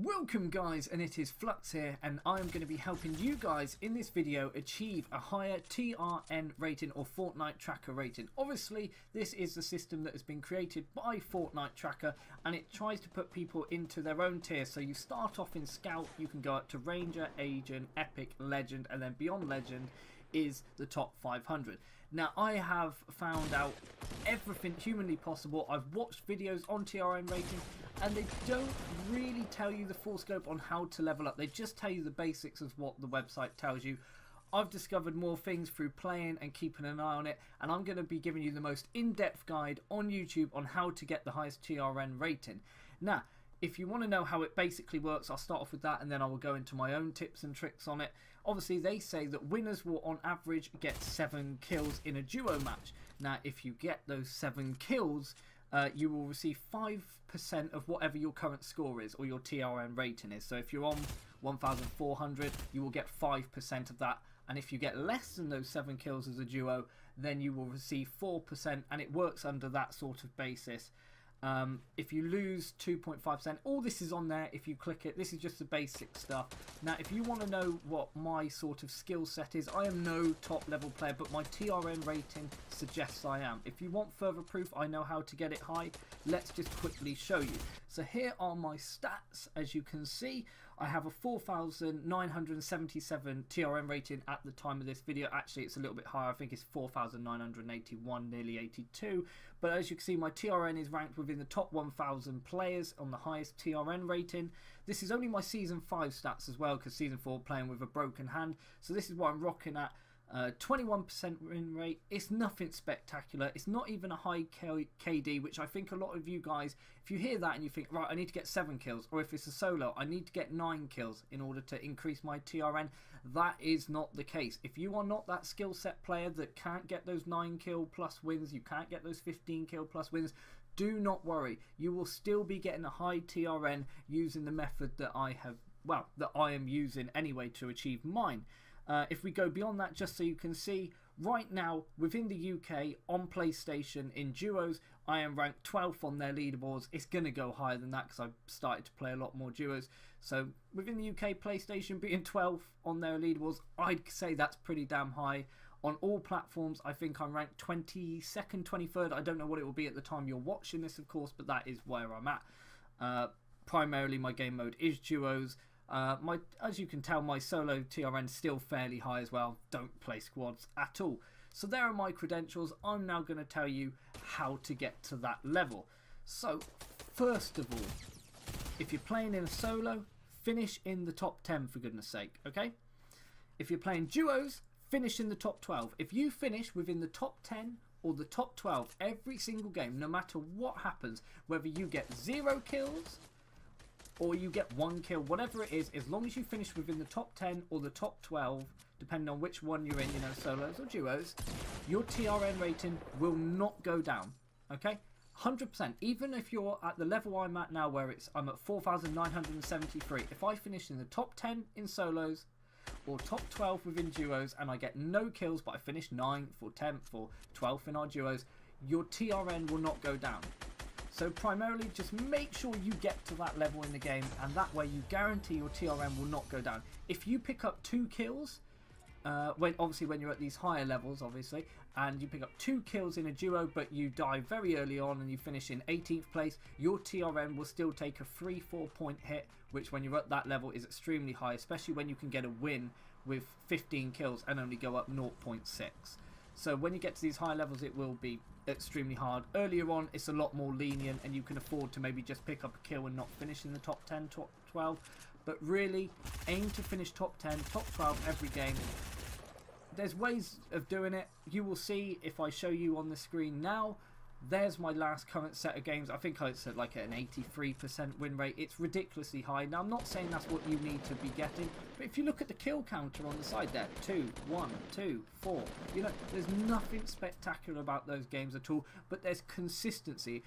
Welcome guys, and it is Flux here, and I am going to be helping you guys in this video achieve a higher TRN rating or Fortnite tracker rating. Obviously this is the system that has been created by Fortnite tracker, and it tries to put people into their own tier. So you start off in Scout, you can go up to Ranger, Agent, Epic, Legend, and then beyond Legend is the top 500. Now I have found out everything humanly possible. I've watched videos on TRN rating and they don't really tell you the full scope on how to level up. They just tell you the basics of what the website tells you. I've discovered more things through playing and keeping an eye on it, and I'm going to be giving you the most in-depth guide on YouTube on how to get the highest TRN rating. Now if you want to know how it basically works, I'll start off with that and then I will go into my own tips and tricks on it. Obviously they say that winners will on average get 7 kills in a duo match. Now if you get those 7 kills, you will receive 5% of whatever your current score is or your TRN rating is. So if you're on 1,400, you will get 5% of that. And if you get less than those 7 kills as a duo, then you will receive 4%, and it works under that sort of basis. If you lose 2.5%, all this is on there. If you click it, this is just the basic stuff. Now if you want to know what my sort of skill set is, I am no top level player, but my TRN rating suggests I am. If you want further proof I know how to get it high, let's just quickly show you. So here are my stats. As you can see, I have a 4,977 TRN rating at the time of this video. Actually it's a little bit higher, I think it's 4,981, nearly 82, but as you can see my TRN is ranked within the top 1,000 players on the highest TRN rating. This is only my season 5 stats as well, because season 4 playing with a broken hand, so this is what I'm rocking at. 21% win rate. It's nothing spectacular. It's not even a high KD, which I think a lot of you guys, if you hear that and you think, right, I need to get 7 kills, or if it's a solo, I need to get 9 kills in order to increase my TRN, that is not the case. If you are not that skill set player that can't get those 9 kill plus wins, you can't get those 15 kill plus wins, do not worry. You will still be getting a high TRN using the method that I am using anyway to achieve mine. If we go beyond that, just so you can see, right now within the UK on PlayStation in duos, I am ranked 12th on their leaderboards. It's going to go higher than that because I've started to play a lot more duos. So within the UK PlayStation being 12th on their leaderboards, I'd say that's pretty damn high. On all platforms, I think I'm ranked 22nd, 23rd. I don't know what it will be at the time you're watching this, of course, but that is where I'm at. Primarily my game mode is duos. As you can tell, my solo TRN is still fairly high as well. Don't play squads at all. So there are my credentials. I'm now going to tell you how to get to that level. So first of all, if you're playing in a solo, finish in the top 10 for goodness sake, okay? If you're playing duos, finish in the top 12. If you finish within the top 10 or the top 12 every single game, no matter what happens, whether you get 0 kills or you get 1 kill, whatever it is, as long as you finish within the top 10 or the top 12, depending on which one you're in, you know, solos or duos, your TRN rating will not go down, okay? 100%. Even if you're at the level I'm at now, where I'm at 4,973, if I finish in the top 10 in solos or top 12 within duos and I get no kills, but I finish 9th or 10th or 12th in our duos, your TRN will not go down. So primarily just make sure you get to that level in the game, and that way you guarantee your TRN will not go down. If you pick up 2 kills, when you're at these higher levels obviously, and you pick up 2 kills in a duo but you die very early on and you finish in 18th place, your TRN will still take a 3-4 point hit, which when you're at that level is extremely high, especially when you can get a win with 15 kills and only go up 0.6. So when you get to these high levels, it will be extremely hard. Earlier on, it's a lot more lenient and you can afford to maybe just pick up a kill and not finish in the top 10, top 12. But really, aim to finish top 10, top 12 every game. There's ways of doing it. You will see if I show you on the screen now. There's my last current set of games. I think it's at like an 83% win rate. It's ridiculously high. Now, I'm not saying that's what you need to be getting, but if you look at the kill counter on the side there, 2, 1, 2, 4, you know, there's nothing spectacular about those games at all, but there's consistency.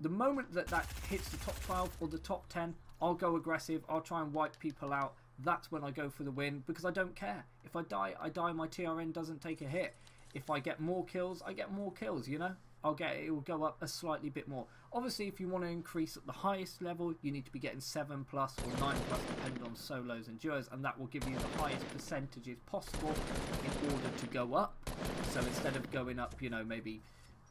The moment that hits the top 12 or the top 10, I'll go aggressive. I'll try and wipe people out. That's when I go for the win, because I don't care. If I die, I die. My TRN doesn't take a hit. If I get more kills, I get more kills, you know? it will go up a slightly bit more. Obviously, if you want to increase at the highest level, you need to be getting 7+ or 9+, depending on solos and duos, and that will give you the highest percentages possible in order to go up. So instead of going up, you know, maybe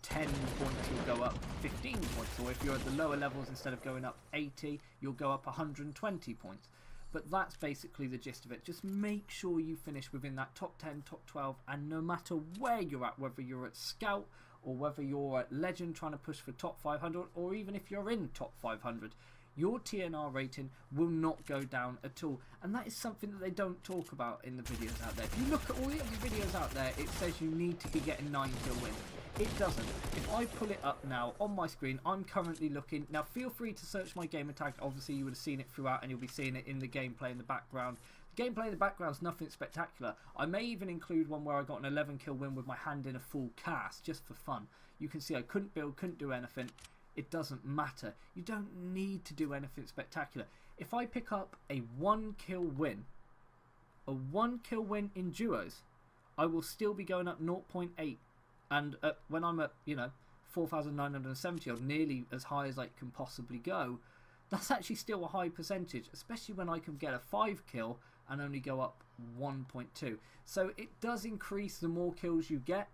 10 points, you'll go up 15 points, or if you're at the lower levels, instead of going up 80, you'll go up 120 points. But that's basically the gist of it. Just make sure you finish within that top 10, top 12, and no matter where you're at, whether you're at Scout or whether you're at Legend trying to push for top 500, or even if you're in top 500, your TNR rating will not go down at all. And that is something that they don't talk about in the videos out there. If you look at all the other videos out there, it says you need to be getting 9 to win. It doesn't. If I pull it up now on my screen, I'm currently looking. Now feel free to search my gamer tag. Obviously you would have seen it throughout, and you'll be seeing it in the gameplay in the background. The gameplay in the background is nothing spectacular. I may even include one where I got an 11 kill win with my hand in a full cast, just for fun. You can see I couldn't build, couldn't do anything. It doesn't matter. You don't need to do anything spectacular. If I pick up a 1 kill win, in duos, I will still be going up 0.8. And when I'm at, you know, 4,970, or nearly as high as I can possibly go, that's actually still a high percentage, especially when I can get a 5 kill and only go up 1.2. So it does increase the more kills you get,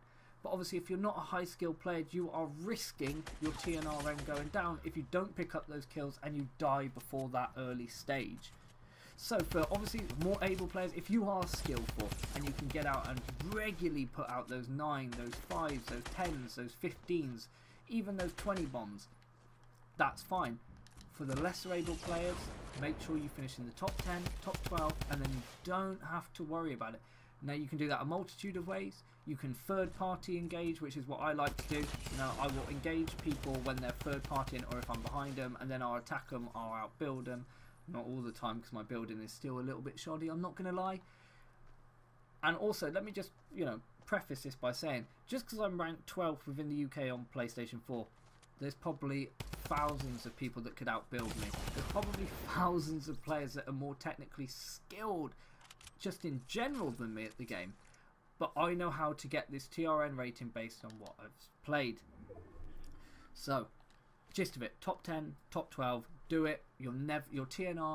but obviously if you're not a high skill player, you are risking your TNRN going down if you don't pick up those kills and you die before that early stage. So for obviously more able players, if you are skillful and you can get out and regularly put out those 9, those 5s, those 10s, those 15s, even those 20 bombs, that's fine. For the lesser able players, make sure you finish in the top 10, top 12, and then you don't have to worry about it. Now you can do that a multitude of ways. You can third party engage, which is what I like to do. You know, I will engage people when they're third partying, or if I'm behind them, and then I'll attack them, I'll outbuild them. Not all the time, because my building is still a little bit shoddy, I'm not going to lie. And also, let me just, you know, preface this by saying, just because I'm ranked 12th within the UK on PlayStation 4, there's probably thousands of people that could outbuild me. There's probably thousands of players that are more technically skilled, just in general, than me at the game. But I know how to get this TRN rating based on what I've played. So, gist of it, top 10, top 12, do it. You'll never, your TRN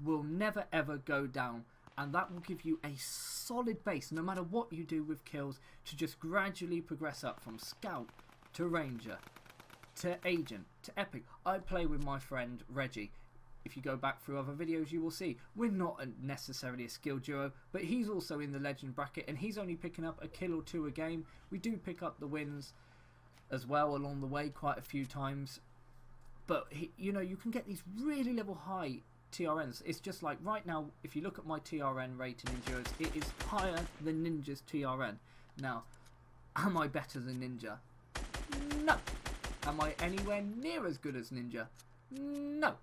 will never ever go down, and that will give you a solid base, no matter what you do with kills, to just gradually progress up from Scout to Ranger to Agent to Epic. I play with my friend Reggie. If you go back through other videos, you will see we're not necessarily a skill duo, but he's also in the Legend bracket, and he's only picking up a kill or 2 a game. We do pick up the wins as well along the way quite a few times, but you know, you can get these really level high TRNs. It's just like right now, if you look at my TRN rating in duos, it is higher than Ninja's TRN. Now, am I better than Ninja? No. Am I anywhere near as good as Ninja? No.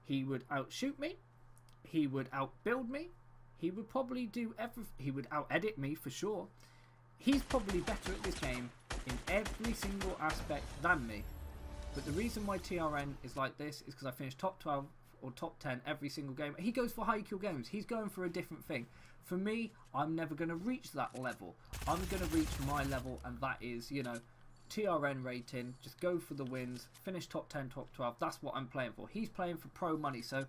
He would outshoot me, he would outbuild me, he would probably do he would out-edit me for sure. He's probably better at this game in every single aspect than me. But the reason why TRN is like this is because I finished top 12 or top 10 every single game. He goes for high kill games, he's going for a different thing. For me, I'm never going to reach that level. I'm going to reach my level, and that is, you know, TRN rating, just go for the wins, finish top 10, top 12, that's what I'm playing for. He's playing for pro money, so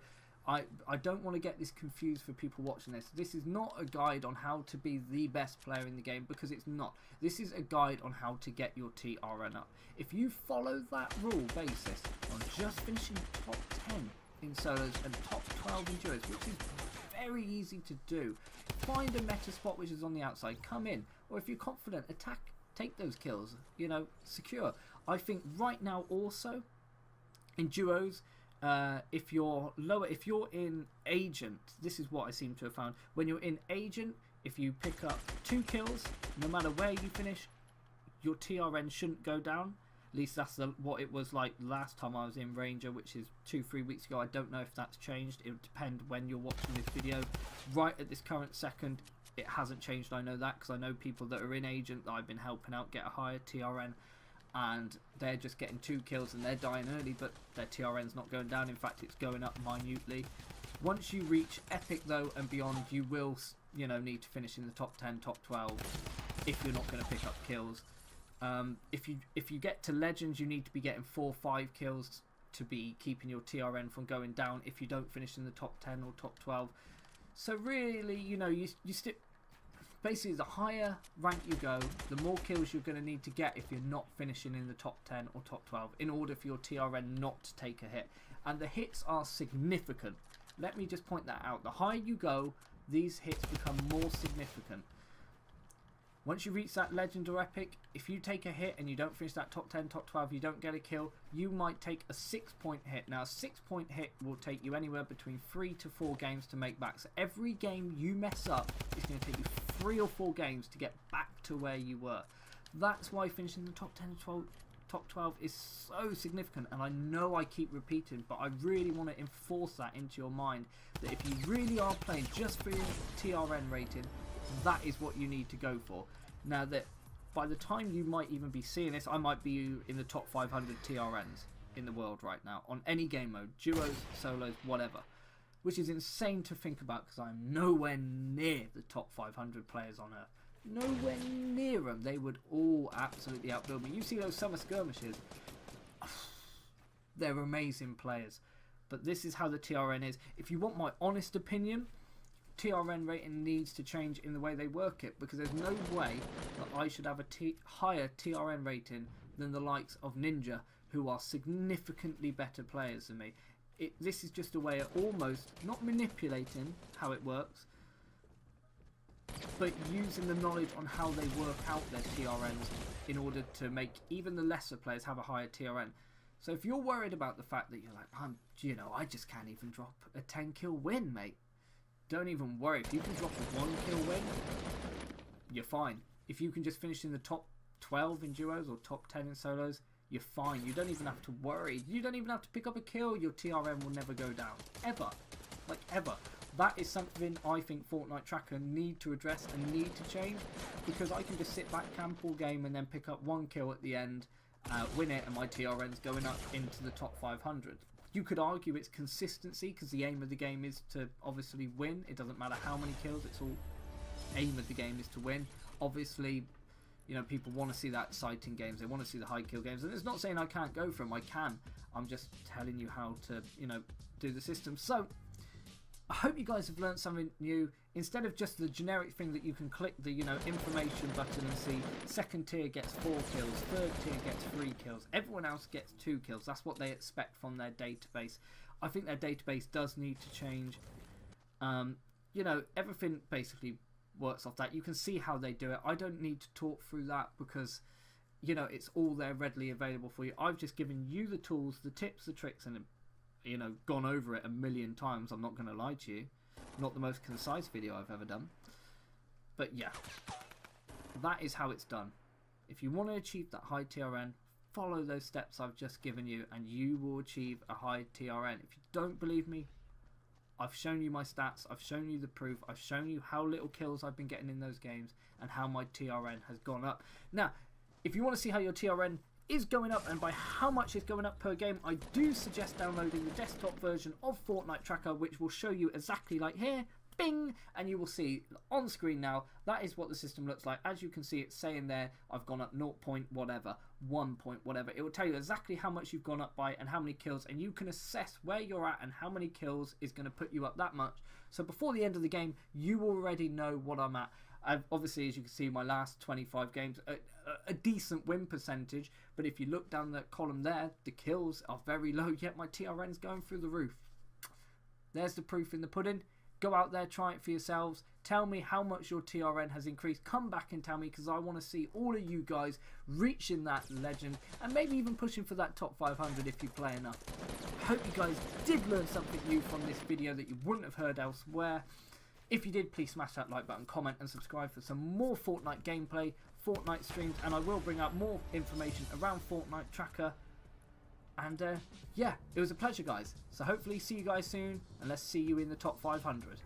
I don't want to get this confused for people watching this. This is not a guide on how to be the best player in the game, because it's not. This is a guide on how to get your TRN up. If you follow that rule basis on just finishing top 10 in solos and top 12 in duos, which is very easy to do, find a meta spot which is on the outside, come in, or if you're confident, attack, take those kills, you know, secure. I think right now also in duos, if you're lower, if you're in Agent, this is what I seem to have found. When you're in Agent, if you pick up 2 kills, no matter where you finish, your TRN shouldn't go down. At least that's what it was like last time I was in Ranger, which is 2-3 weeks ago. I don't know if that's changed. It would depend when you're watching this video. Right at this current second, it hasn't changed. I know that because I know people that are in Agent that I've been helping out get a higher TRN, and they're just getting 2 kills and they're dying early, but their TRN's not going down. In fact, it's going up minutely. Once you reach Epic though and beyond, you will, you know, need to finish in the top 10, top 12 if you're not going to pick up kills. If you get to Legends, you need to be getting 4 or 5 kills to be keeping your TRN from going down if you don't finish in the top 10 or top 12. So really, you know, you stick. Basically, the higher rank you go, the more kills you're going to need to get if you're not finishing in the top 10 or top 12 in order for your TRN not to take a hit. And the hits are significant. Let me just point that out. The higher you go, these hits become more significant. Once you reach that Legend or Epic, if you take a hit and you don't finish that top 10, top 12, you don't get a kill, you might take a 6-point hit. Now, a 6-point hit will take you anywhere between 3 to 4 games to make back. So every game you mess up is going to take you 3 or 4 games to get back to where you were. That's why finishing the top 10 or top 12 is so significant. And I know I keep repeating, but I really want to enforce that into your mind, that if you really are playing just for your TRN rating, that is what you need to go for. Now, that by the time you might even be seeing this, I might be in the top 500 TRNs in the world right now on any game mode, duos, solos, whatever, which is insane to think about because I'm nowhere near the top 500 players on Earth. Nowhere near them. They would all absolutely outbuild me. You see those summer skirmishes, they're amazing players. But this is how the TRN is. If you want my honest opinion, TRN rating needs to change in the way they work it, because there's no way that I should have a higher TRN rating than the likes of Ninja, who are significantly better players than me. This is just a way of almost not manipulating how it works, but using the knowledge on how they work out their TRNs in order to make even the lesser players have a higher TRN. So if you're worried about the fact that you're like, I just can't even drop a 10 kill win, mate. Don't even worry. If you can drop a 1 kill win, you're fine. If you can just finish in the top 12 in duos or top 10 in solos, you're fine. You don't even have to worry. You don't even have to pick up a kill. Your TRN will never go down. Ever. Like, ever. That is something I think Fortnite Tracker need to address and need to change, because I can just sit back, camp all game, and then pick up 1 kill at the end, win it, and my TRN's going up into the top 500. You could argue it's consistency, because the aim of the game is to obviously win. It doesn't matter how many kills, it's all aim of the game is to win. Obviously, people want to see that exciting games, they want to see the high kill games, and it's not saying I can't go for them, I can. I'm just telling you how to, do the system. So, I hope you guys have learned something new. Instead of just the generic thing that you can click the, information button and see second tier gets 4 kills, third tier gets 3 kills, everyone else gets 2 kills. That's what they expect from their database. I think their database does need to change. Everything basically works off that. You can see how they do it. I don't need to talk through that because, it's all there readily available for you. I've just given you the tools, the tips, the tricks, and gone over it a million times. I'm not going to lie to you. Not the most concise video I've ever done. But yeah, that is how it's done. If you want to achieve that high TRN, follow those steps I've just given you and you will achieve a high TRN. If you don't believe me, I've shown you my stats, I've shown you the proof, I've shown you how little kills I've been getting in those games and how my TRN has gone up. Now, if you want to see how your TRN is going up and by how much it's going up per game, I do suggest downloading the desktop version of Fortnite Tracker, which will show you exactly like here, bing, and you will see on screen now, that is what the system looks like. As you can see, it's saying there, I've gone up 0 point whatever, 1 point whatever. It will tell you exactly how much you've gone up by and how many kills, and you can assess where you're at and how many kills is going to put you up that much. So before the end of the game, you already know what I'm at. Obviously, as you can see, my last 25 games, a decent win percentage, but if you look down that column there, the kills are very low, yet my TRN's going through the roof. There's the proof in the pudding. Go out there, try it for yourselves. Tell me how much your TRN has increased. Come back and tell me, because I want to see all of you guys reaching that legend and maybe even pushing for that top 500 if you play enough. I hope you guys did learn something new from this video that you wouldn't have heard elsewhere. If you did, please smash that like button, comment and subscribe for some more Fortnite gameplay, Fortnite streams, and I will bring out more information around Fortnite Tracker. And yeah, it was a pleasure, guys. So hopefully see you guys soon, and let's see you in the top 500.